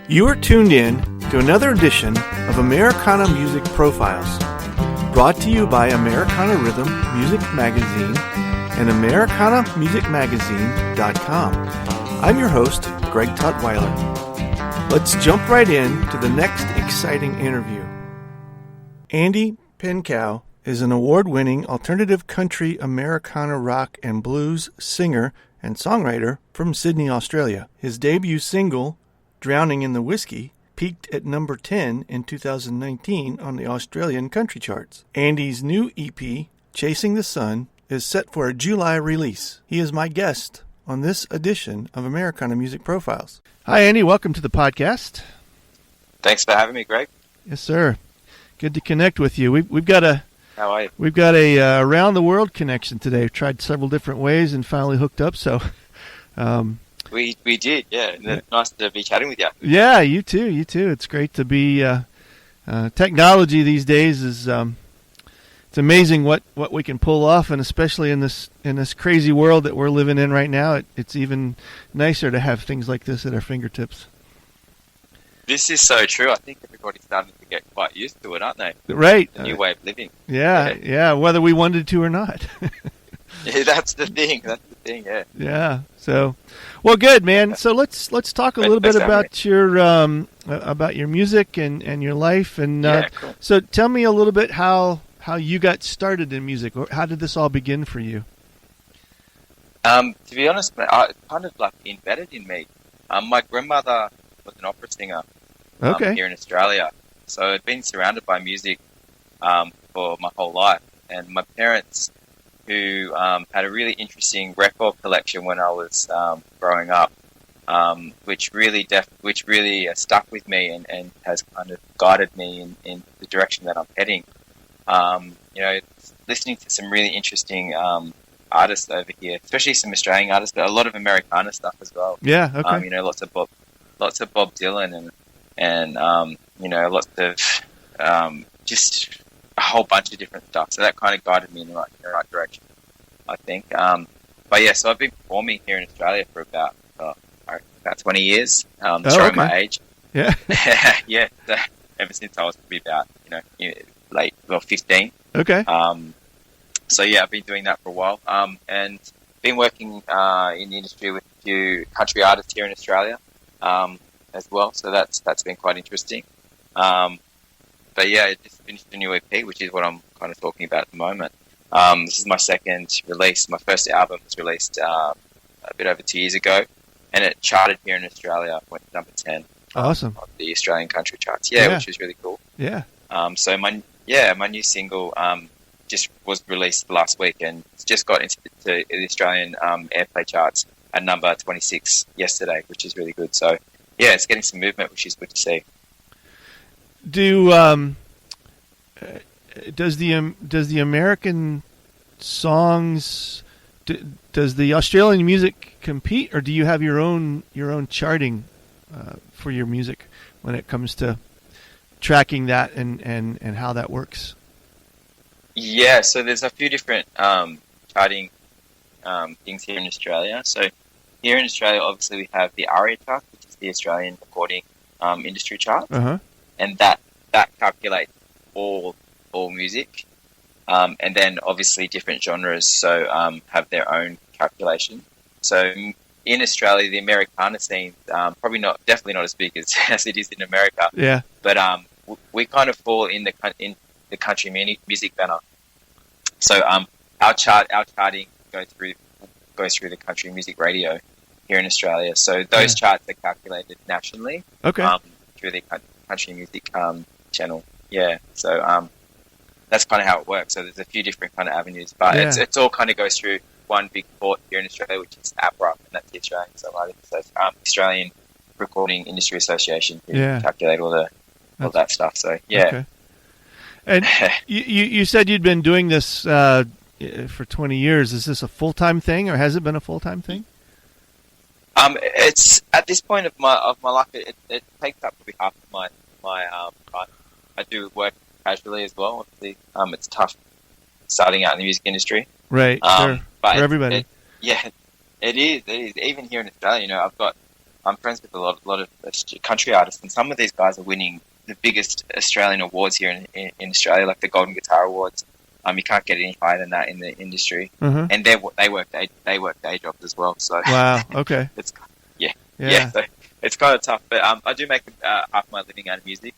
You are tuned in to another edition of Americana Music Profiles, brought to you by Americana Rhythm Music Magazine and AmericanaMusicMagazine.com. I'm your host, Greg Tutwiler. Let's jump right in to the next exciting interview. Andy Penkow is an award-winning alternative country, Americana rock and blues singer and songwriter from Sydney, Australia. His debut single, Drowning in the Whiskey, peaked at number 10 in 2019 on the Australian country charts. Andy's new EP, Chasing the Sun, is set for a July release. He is my guest on this edition of Americana Music Profiles. Hi, Andy. Welcome to the podcast. Thanks for having me, Greg. Yes, sir. Good to connect with you. We've got a How are you? We've got a around the world connection today. We've tried several different ways and finally hooked up. So. We did, yeah. Nice to be chatting with you. Yeah, you too. It's great to be. Technology these days is it's amazing what we can pull off, and especially in this crazy world that we're living in right now, it's even nicer to have things like this at our fingertips. This is so true. I think everybody's starting to get quite used to it, aren't they? Right. The new way of living. Yeah. Whether we wanted to or not. Yeah, that's the thing. Yeah. Yeah. So, well, good, man. So let's talk a little bit about your music and your life, and cool. So tell me a little bit how you got started in music, or how did this all begin for you? To be honest, it's kind of like embedded in me. My grandmother was an opera singer here in Australia, so I'd been surrounded by music for my whole life, and my parents, who had a really interesting record collection when I was growing up, which really stuck with me and has kind of guided me in the direction that I'm heading. Listening to some really interesting artists over here, especially some Australian artists, but a lot of Americana stuff as well. Yeah, okay. Lots of Bob Dylan and lots of just a whole bunch of different stuff. So that kind of guided me in the right direction, I think. But yeah, so I've been performing here in Australia for about 20 years, showing my age. Yeah. Yeah. So ever since I was probably about, 15. Okay. So yeah, I've been doing that for a while. And been working in the industry with a few country artists here in Australia, as well. So that's been quite interesting. But yeah, I just finished a new EP, which is what I'm kind of talking about at the moment. This is my second release. My first album was released a bit over 2 years ago, and it charted here in Australia, went to number 10. Awesome. On the Australian country charts. Yeah, which was really cool. Yeah. So my new single just was released last week, and it's just got into the Australian airplay charts at number 26 yesterday, which is really good. So yeah, it's getting some movement, which is good to see. Does the American songs, does the Australian music compete, or do you have your own charting for your music when it comes to tracking that and how that works? Yeah, so there's a few different charting things here in Australia. So here in Australia, obviously we have the ARIA chart, which is the Australian recording industry chart. Uh-huh. And that calculates all music, and then obviously different genres have their own calculation. So in Australia, the Americana scene definitely not as big as it is in America. Yeah. But we kind of fall in the country music banner. So our charting goes through the country music radio here in Australia. So those charts are calculated nationally. Okay. Through the country music channel. Yeah. So that's kind of how it works. So there's a few different kind of avenues, but it's all kind of goes through one big port here in Australia, which is APRA, and that's the Australian Songwriting Australian Recording Industry Association, who calculate all that stuff. So yeah. Okay. And you said you'd been doing this for 20 years. Is this a full-time thing, or has it been a full-time thing? It's at this point of my life, it takes up probably half of my time. I do work casually as well. Obviously, it's tough starting out in the music industry. Right. Sure. But for everybody. It is. Even here in Australia, I've got I'm friends with a lot of country artists, and some of these guys are winning the biggest Australian awards here in Australia, like the Golden Guitar Awards. You can't get any higher than that in the industry, and they work day jobs as well. So wow, okay, yeah. So it's kind of tough, but I do make half my living out of music,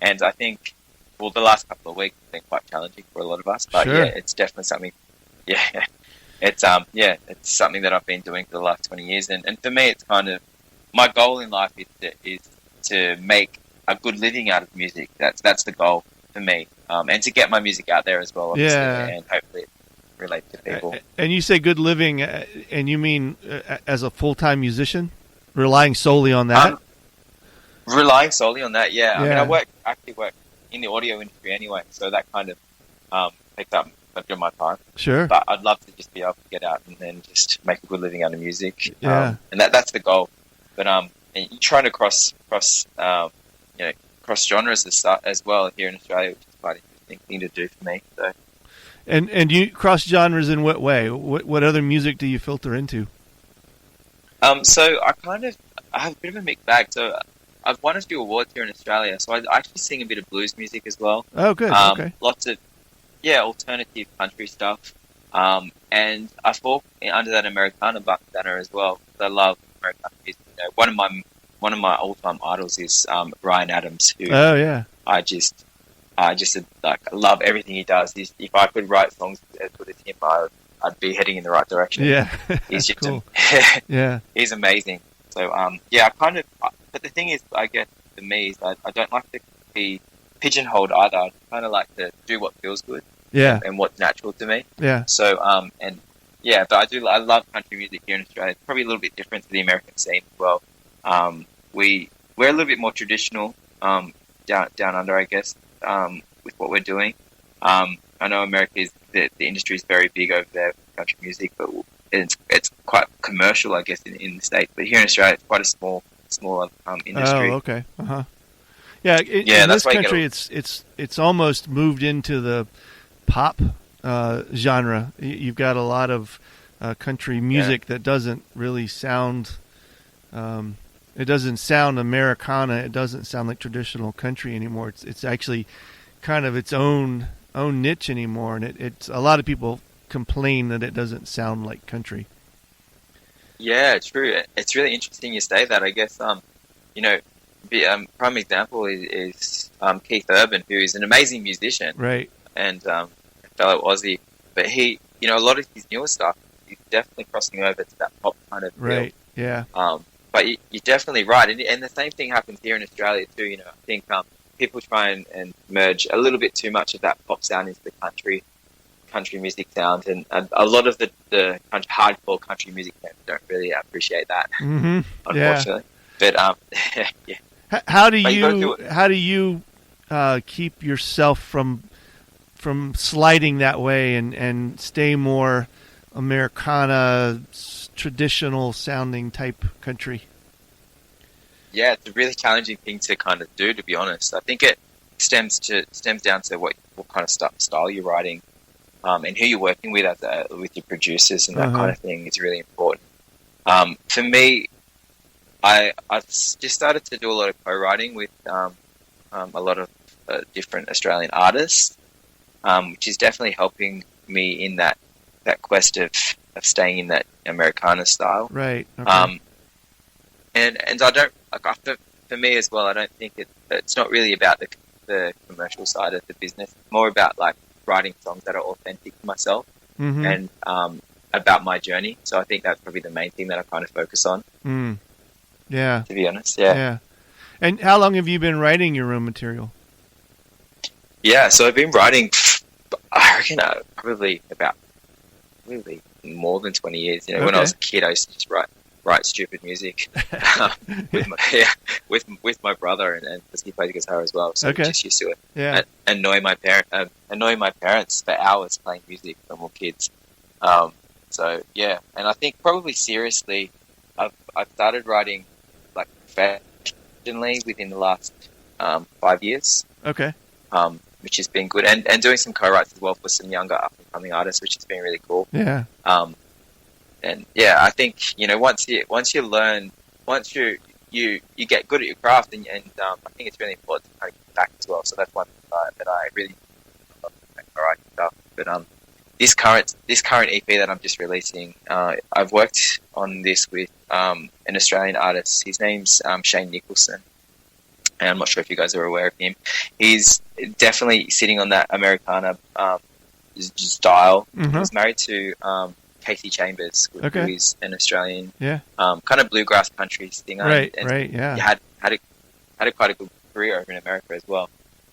and I think the last couple of weeks have been quite challenging for a lot of us. But sure. Yeah, it's definitely something. Yeah, it's something that I've been doing for the last 20 years, and for me, it's kind of my goal in life is to make a good living out of music. That's the goal for me, and to get my music out there as well, obviously, and hopefully it relates to people. And you say good living, and you mean as a full-time musician, relying solely on that? Relying solely on that, yeah. I mean, I actually work in the audio industry anyway, so that kind of picks up much of my time. Sure. But I'd love to just be able to get out and then just make a good living out of music. Yeah. And that's the goal. But and you're trying to cross genres as well here in Australia, which is quite an interesting thing to do for me. So. And you cross genres in what way? What other music do you filter into? So I have a bit of a mixed bag. So I've won a few awards here in Australia. So I actually sing a bit of blues music as well. Oh, good. Okay. Lots of alternative country stuff. And I fall under that Americana banner as well. I love Americana music. You know, one of my all-time idols is Bryan Adams, who I just love everything he does. If I could write songs as good as him, I'd be heading in the right direction. Yeah, he's just cool. He's amazing. So but the thing is, I guess for me is I don't like to be pigeonholed either. I kind of like to do what feels good. Yeah, and what's natural to me. Yeah. So but I love country music here in Australia. It's probably a little bit different to the American scene as well. We're a little bit more traditional down under, I guess, with what we're doing. I know America the industry is very big over there for country music, but it's quite commercial, I guess, in the States. But here in Australia, it's quite a smaller industry. Oh, okay. Yeah, in this country, it's almost moved into the pop genre. You've got a lot of country music that doesn't really sound. It doesn't sound Americana. It doesn't sound like traditional country anymore. It's actually kind of its own niche anymore, and it's a lot of people complain that it doesn't sound like country. Yeah, true. It's really interesting you say that. I guess prime example is Keith Urban, who is an amazing musician, right? And a fellow Aussie, but he, a lot of his newer stuff is definitely crossing over to that pop kind of feel. Right. Yeah. But you're definitely right, and the same thing happens here in Australia too. I think people try and merge a little bit too much of that pop sound into the country music sound, and a lot of the hardcore country music fans don't really appreciate that, unfortunately. But yeah. How do you keep yourself from sliding that way and stay more Americana, traditional sounding type country? Yeah, it's a really challenging thing to kind of do, to be honest. I think it stems down to what kind of style you're writing, and who you're working with with your producers and that kind of thing is really important. For me, I've just started to do a lot of co-writing with a lot of different Australian artists, which is definitely helping me in that quest of staying in that Americana style. Right. Okay. And I don't, for me as well, I don't think it's not really about the commercial side of the business. It's more about like writing songs that are authentic to myself and about my journey. So I think that's probably the main thing that I kind of focus on. Mm. Yeah. To be honest, yeah. And how long have you been writing your own material? Yeah, so I've been writing, I reckon, probably more than 20 years. When I was a kid, I used to just write stupid music with my brother, and because he plays guitar as well, so we just used to annoy my parents for hours playing music when we were kids. So yeah, and I think probably seriously, I've started writing like professionally within the last 5 years. Okay. Which has been good, and doing some co-writes as well for some younger up-and-coming artists, which has been really cool. Yeah. And yeah, I think once you learn once you get good at your craft, and I think it's really important to kind of give back as well. So that's one thing that I really love to write stuff. But this current EP that I'm just releasing, I've worked on this with an Australian artist. His name's Shane Nicholson, and I'm not sure if you guys are aware of him. He's definitely sitting on that Americana style. Mm-hmm. He was married to Casey Chambers, who is an Australian, kind of bluegrass country singer. Right, and right, yeah. He had quite a good career over in America as well.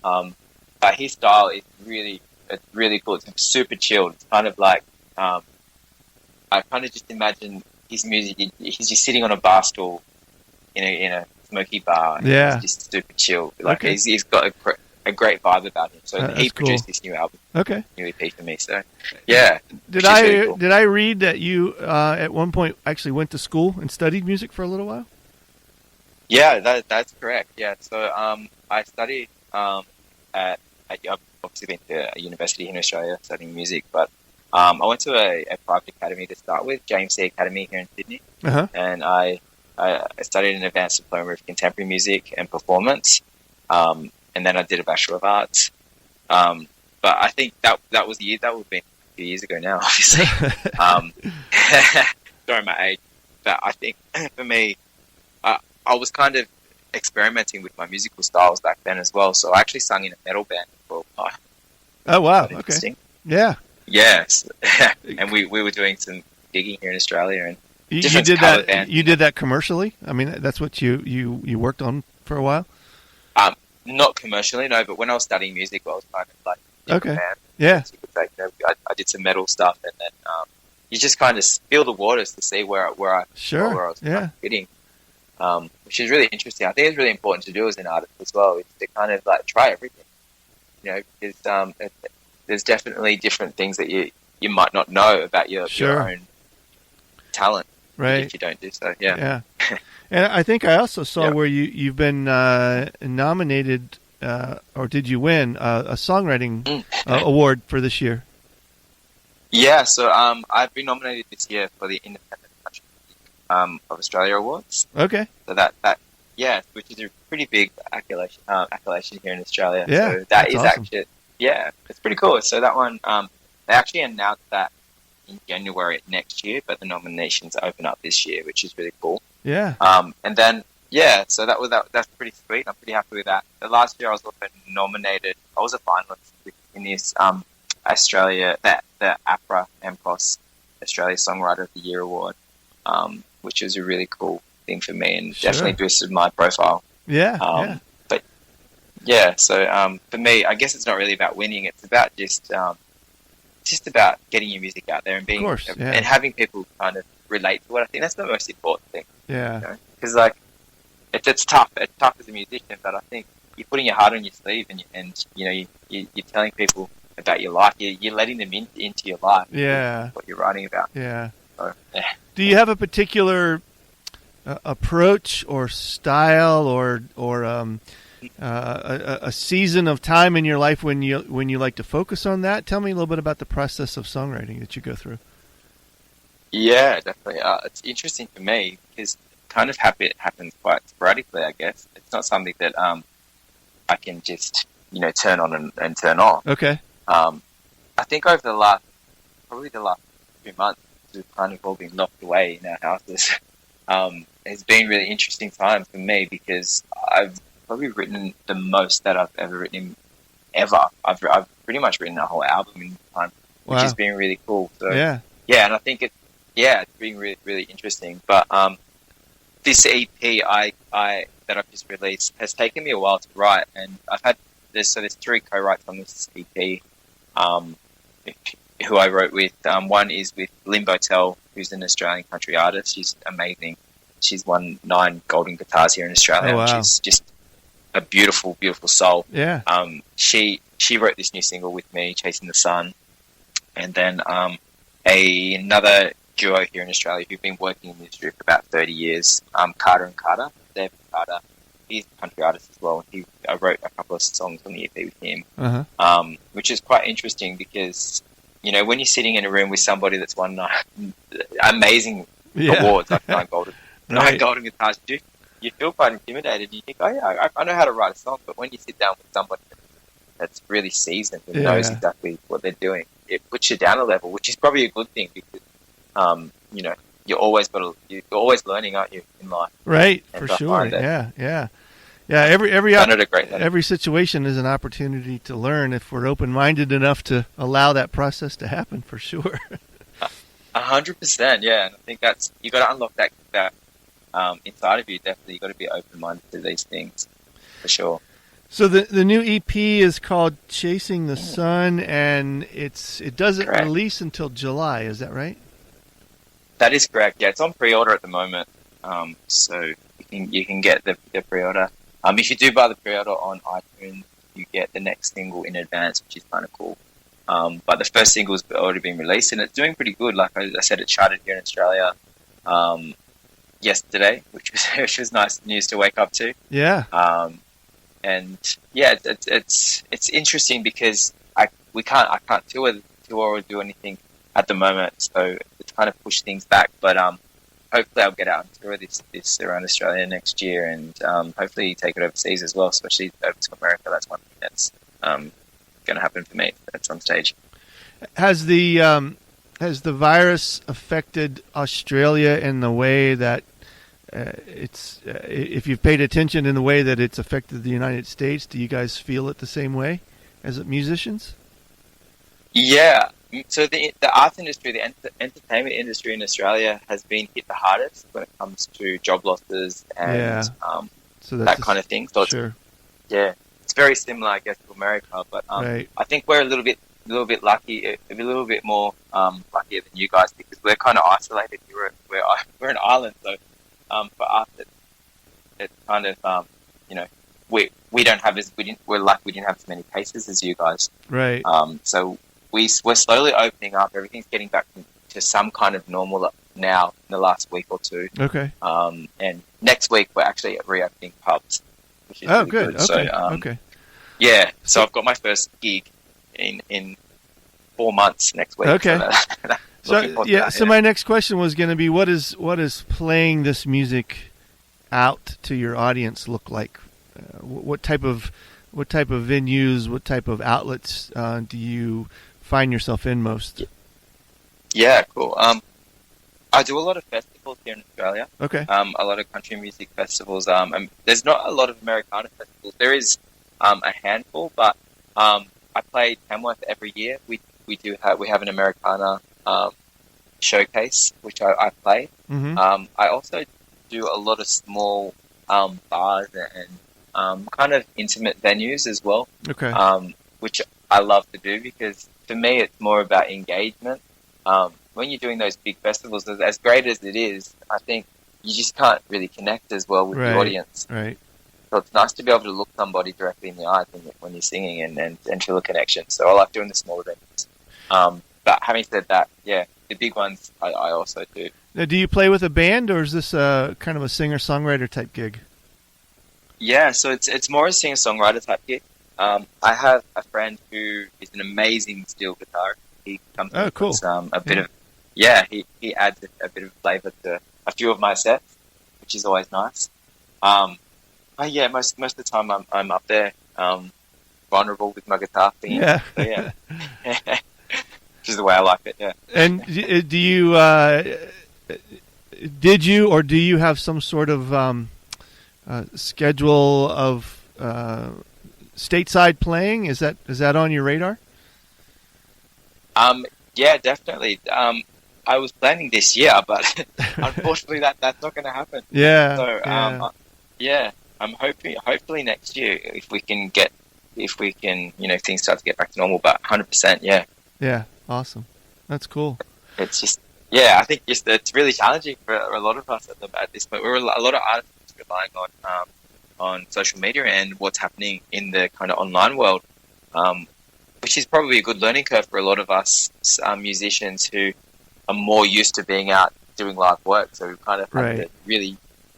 But his style is really cool. It's super chilled. It's kind of like I kind of just imagine his music. He's just sitting on a bar stool in a smoky bar. Yeah, it's just super chill. Like he's got a great vibe about him. So he produced this new album. New EP for me. So yeah. Did I read that you at one point actually went to school and studied music for a little while? Yeah, that's correct. Yeah, so I studied at I've obviously been to a university in Australia studying music, but I went to a private academy to start with, James C Academy here in Sydney, and I studied an advanced diploma of contemporary music and performance, and then I did a Bachelor of Arts. But I think that was the year. That would have been a few years ago now, obviously. Sorry, my age. But I think for me, I was kind of experimenting with my musical styles back then as well. So I actually sung in a metal band for a while. Oh, wow. Okay. Yeah. Yes. And we were doing some gigging here in Australia. And you did that. Bands. You did that commercially? I mean, that's what you worked on for a while? Not commercially, no. But when I was studying music, I was kind of like band. Yeah. So you could say, I did some metal stuff, and then you just kind of feel the waters to see where I was kind of fitting. Which is really interesting. I think it's really important to do as an artist as well, is to kind of like try everything, because there's definitely different things that you might not know about your own talent, right? If you don't do so, yeah. And I think I also saw where you've been nominated, or did you win a songwriting award for this year? Yeah, so I've been nominated this year for the Independent of Australia Awards. Okay. So that which is a pretty big accolation here in Australia. Yeah, so that is awesome. Actually, it's pretty cool. So that one, they actually announced that in January next year, but the nominations open up this year, which is really cool. Yeah. And then so that's pretty sweet. I'm pretty happy with that. The last year I was also nominated. I was a finalist in this Australia, the APRA AMCOS Australia Songwriter of the Year Award. Which was a really cool thing for me, and definitely boosted my profile. Yeah. But so for me, I guess it's not really about winning. It's about just about getting your music out there and being, and having people kind of relate to it. I think that's the most important thing. Yeah. Because like it's tough. It's tough as a musician, but I think you're putting your heart on your sleeve, and you're telling people about your life. You're letting them into your life. Yeah. What you're writing about. Yeah. So, Do you have a particular approach or style or a season of time in your life when you like to focus on that? Tell me a little bit about the process of songwriting that you go through. Yeah, definitely. It's interesting for me because kind of it happens quite sporadically, I guess. It's not something that I can just turn on and turn off. Okay. I think over the last 2 months, we've kind of all been locked away in our houses. It's been really interesting time for me because I've probably written the most that I've ever written ever. I've pretty much written a whole album in time, which has been really cool. So and I think it's been really, really interesting. But this EP that I've just released has taken me a while to write, and I've had there's 3 co-writes on this EP. Who I wrote with. One is with Limbo Tell, who's an Australian country artist. She's amazing. She's won 9 golden guitars here in Australia. Oh, wow. She's just a beautiful, beautiful soul. Yeah. She wrote this new single with me, Chasing the Sun. And then another duo here in Australia who've been working in the industry for about 30 years, Carter and Carter. David Carter. He's a country artist as well. I wrote a couple of songs on the EP with him, which is quite interesting because when you're sitting in a room with somebody that's won amazing awards, like 9 golden nine golden guitars, you feel quite intimidated. You think, oh yeah, I know how to write a song, but when you sit down with somebody that's really seasoned and knows exactly what they're doing, it puts you down a level, which is probably a good thing because, you're always learning, aren't you, in life? Right, for sure. Yeah. Every situation is an opportunity to learn if we're open-minded enough to allow that process to happen, for sure. 100%, yeah. And I think you got to unlock that inside of you. Definitely, you got to be open-minded to these things, for sure. So the new EP is called "Chasing the Sun," and it doesn't release until July. Is that right? That is correct. Yeah, it's on pre-order at the moment, so you can get the pre-order. If you do buy the pre-order on iTunes, you get the next single in advance, which is kind of cool. But the first single's already been released, and it's doing pretty good. Like I said, it charted here in Australia yesterday, which was nice news to wake up to. Yeah. And yeah, it's interesting because I can't tour or do anything at the moment, so it's kind of pushed things back. But hopefully I'll get out and tour this around Australia next year, and hopefully take it overseas as well, especially over to America. That's one thing that's going to happen for me at some stage. Has the virus affected Australia in the way that if you've paid attention in the way that it's affected the United States? Do you guys feel it the same way as musicians? Yeah. So the arts industry, the entertainment industry in Australia has been hit the hardest when it comes to job losses and so that kind of thing. So it's very similar, I guess, to America. But I think we're a little bit lucky, a little bit more luckier than you guys, because we're kind of isolated. We're an island, so for us, it's kind of we don't have we're lucky we didn't have as many cases as you guys. Right. So we're slowly opening up. Everything's getting back to some kind of normal now in the last week or two. Okay. And next week we're actually reopening pubs, which is really good. Okay. So, yeah. So I've got my first gig in 4 months next week. Okay. So my next question was going to be, what is playing this music out to your audience look like? What type of venues, what type of outlets do you find yourself in most? Yeah, cool. I do a lot of festivals here in Australia. Okay. A lot of country music festivals. And there's not a lot of Americana festivals. There is a handful, but I play Tamworth every year. We have an Americana showcase, which I play. Mm-hmm. I also do a lot of small bars and kind of intimate venues as well. Okay. Which I love to do, because for me it's more about engagement. When you're doing those big festivals, as great as it is, I think you just can't really connect as well with the audience. Right. So it's nice to be able to look somebody directly in the eyes when you're singing and feel a connection. So I like doing the smaller venues. But having said that, yeah, the big ones I also do. Now, do you play with a band, or is this kind of a singer-songwriter type gig? Yeah, so it's more a singer-songwriter type gig. I have a friend who is an amazing steel guitarist. He comes with a bit of he adds a bit of flavour to a few of my sets, which is always nice. Most of the time I'm up there, vulnerable with my guitar singing. Yeah. So, yeah. Which is the way I like it. Yeah. And do you do you have some sort of schedule of stateside playing? Is that on your radar? Yeah, definitely. I was planning this year, but unfortunately that's not going to happen. Yeah. So I'm hopefully next year if we can things start to get back to normal. But 100%, yeah. Yeah, awesome. That's cool. It's just I think it's really challenging for a lot of us at this point. We're a lot of artists relying on social media and what's happening in the kind of online world, which is probably a good learning curve for a lot of us musicians who are more used to being out doing live work. So we've kind of had to really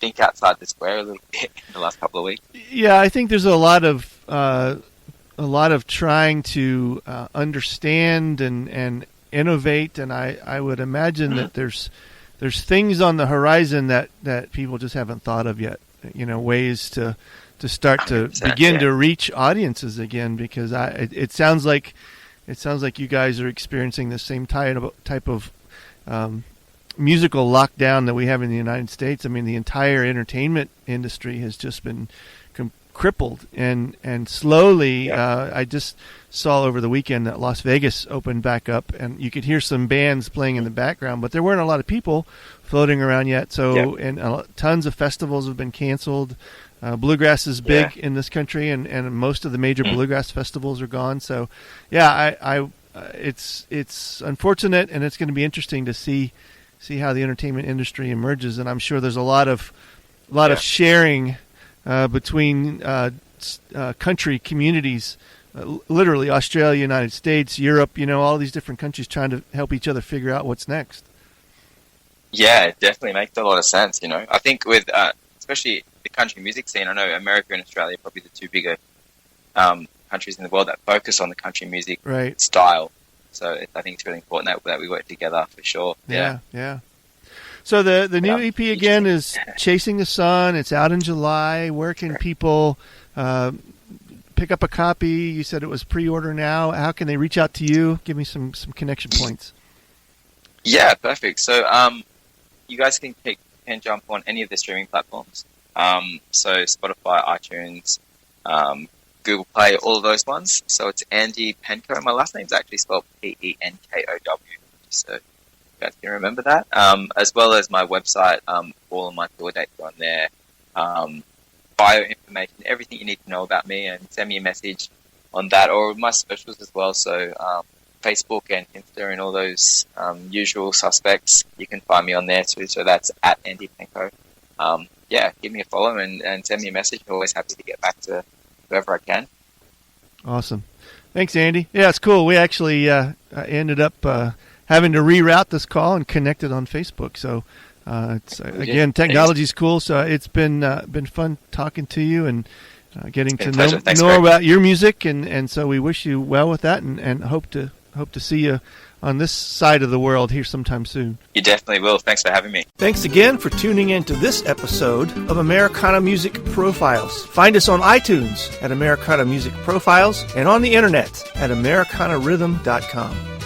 think outside the square a little bit in the last couple of weeks. Yeah, I think there's a lot of trying to understand and innovate, and I would imagine that there's there's things on the horizon that people just haven't thought of yet. Ways to start to begin to reach audiences again, because it sounds like you guys are experiencing the same type of musical lockdown that we have in the United States. I mean, the entire entertainment industry has just been crippled, and slowly. I just saw over the weekend that Las Vegas opened back up, and you could hear some bands playing in the background, but there weren't a lot of people floating around yet. So, and tons of festivals have been canceled. Bluegrass is big in this country, and most of the major bluegrass festivals are gone. So, it's unfortunate, and it's going to be interesting to see how the entertainment industry emerges. And I'm sure there's a lot of sharing between country communities, literally Australia, United States, Europe, all these different countries trying to help each other figure out what's next. Yeah, it definitely makes a lot of sense. I think with especially the country music scene, I know America and Australia are probably the two bigger countries in the world that focus on the country music style. So I think it's really important that we work together for sure. Yeah. So the new EP again is Chasing the Sun. It's out in July. Where can people pick up a copy? You said it was pre-order now. How can they reach out to you? Give me some connection points. Yeah, perfect. So you guys can jump on any of the streaming platforms. So Spotify, iTunes, Google Play, all of those ones. So it's Andy Penkow. My last name's actually spelled Penkow. So you guys can remember that. As well as my website, all of my tour dates are on there. Bio information, everything you need to know about me, and send me a message on that, or my socials as well. So Facebook and Insta and all those usual suspects, you can find me on there too. So that's at Andy Penkow. Give me a follow and send me a message. I'm always happy to get back to whoever I can. Awesome. Thanks, Andy. Yeah, it's cool. We actually ended up having to reroute this call and connect it on Facebook. So again, technology's cool. So it's been fun talking to you and getting to know about your music. And so we wish you well with that, and hope to see you on this side of the world here sometime soon. You definitely will. Thanks for having me. Thanks again for tuning in to this episode of Americana Music Profiles. Find us on iTunes at Americana Music Profiles and on the internet at AmericanaRhythm.com.